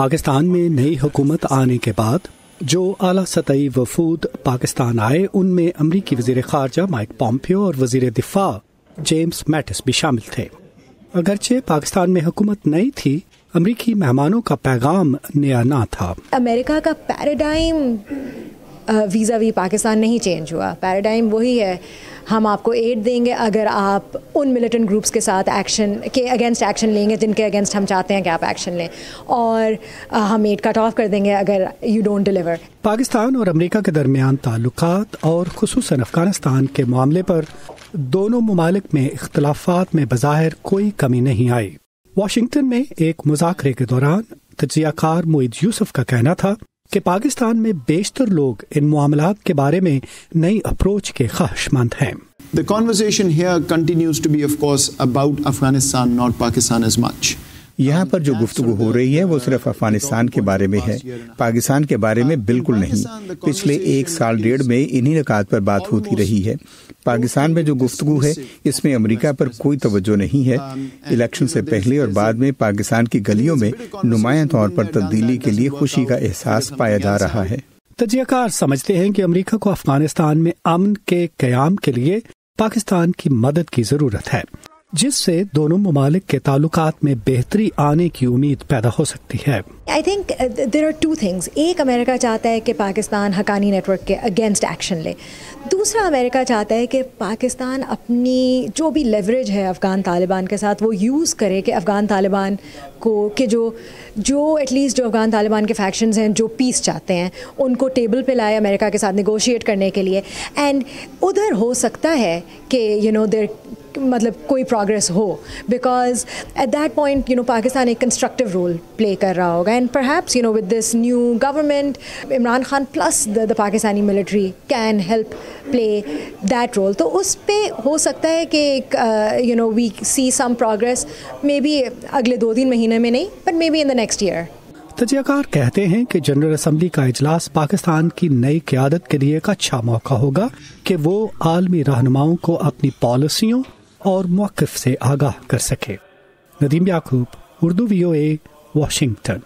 پاکستان میں نئی حکومت آنے کے بعد جو اعلیٰ سطحی وفود پاکستان آئے ان میں امریکی وزیر خارجہ مائک پومپیو اور وزیر دفاع جیمز میٹس بھی شامل تھے۔ اگرچہ پاکستان میں حکومت نئی تھی، امریکی مہمانوں کا پیغام نیا نہ تھا۔ امریکہ کا پیراڈائم ویزا وی پاکستان نہیں چینج ہوا، پیراڈائم وہی ہے، ہم آپ کو ایڈ دیں گے اگر آپ ان ملیٹنٹ گروپس کے ساتھ ایکشن کے اگینسٹ ایکشن لیں گے جن کے اگینسٹ ہم چاہتے ہیں کہ آپ ایکشن لیں، اور ہم ایڈ کٹ آف کر دیں گے اگر یو ڈونٹ ڈیلیور۔ پاکستان اور امریکہ کے درمیان تعلقات اور خصوصاً افغانستان کے معاملے پر دونوں ممالک میں اختلافات میں بظاہر کوئی کمی نہیں آئی۔ واشنگٹن میں ایک مذاکرے کے دوران تجزیہ کار معید یوسف کا کہنا تھا کہ پاکستان میں بیشتر لوگ ان معاملات کے بارے میں نئی اپروچ کے خواہشمند ہیں۔ The conversation here continues to be, of course, about Afghanistan, not Pakistan as much. یہاں پر جو گفتگو ہو رہی ہے وہ صرف افغانستان کے بارے میں ہے، پاکستان کے بارے میں بالکل نہیں۔ پچھلے 1 سال ڈیڑھ میں انہی نکات پر بات ہوتی رہی ہے۔ پاکستان میں جو گفتگو ہے اس میں امریکہ پر کوئی توجہ نہیں ہے۔ الیکشن سے پہلے اور بعد میں پاکستان کی گلیوں میں نمایاں طور پر تبدیلی کے لیے خوشی کا احساس پایا جا رہا ہے۔ تجزیہ کار سمجھتے ہیں کہ امریکہ کو افغانستان میں امن کے قیام کے لیے پاکستان کی مدد کی ضرورت ہے، جس سے دونوں ممالک کے تعلقات میں بہتری آنے کی امید پیدا ہو سکتی ہے۔ I think there are 2 things۔ ایک، امریکہ چاہتا ہے کہ پاکستان حقانی نیٹ ورک کے اگینسٹ ایکشن لے۔ دوسرا، امریکہ چاہتا ہے کہ پاکستان اپنی جو بھی لیوریج ہے افغان طالبان کے ساتھ وہ یوز کرے کہ افغان طالبان کو کہ جو ایٹ لیسٹ جو افغان طالبان کے فیکشنز ہیں جو پیس چاہتے ہیں ان کو ٹیبل پہ لائے امریکہ کے ساتھ نیگوشیٹ کرنے کے لیے، اینڈ ادھر ہو سکتا ہے کہ دیر مطلب کوئی پروگرس ہو، because at that point Pakistan ایک کنسٹرکٹیو رول پلے کر رہا ہوگا، and perhaps with this new government Imran Khan plus the Pakistani military can help play that role. تو اس پہ ہو سکتا ہے کہ وی سی سم پروگرس، مے بی اگلے 2-3 مہینے میں نہیں، but maybe in the next year. تجزیہ کار کہتے ہیں کہ جنرل اسمبلی کا اجلاس پاکستان کی نئی قیادت کے لیے ایک اچھا موقع ہوگا کہ وہ عالمی رہنماؤں کو اپنی پالیسیوں اور موقف سے آگاہ کر سکے۔ ندیم یعقوب، اردو VOA، واشنگٹن۔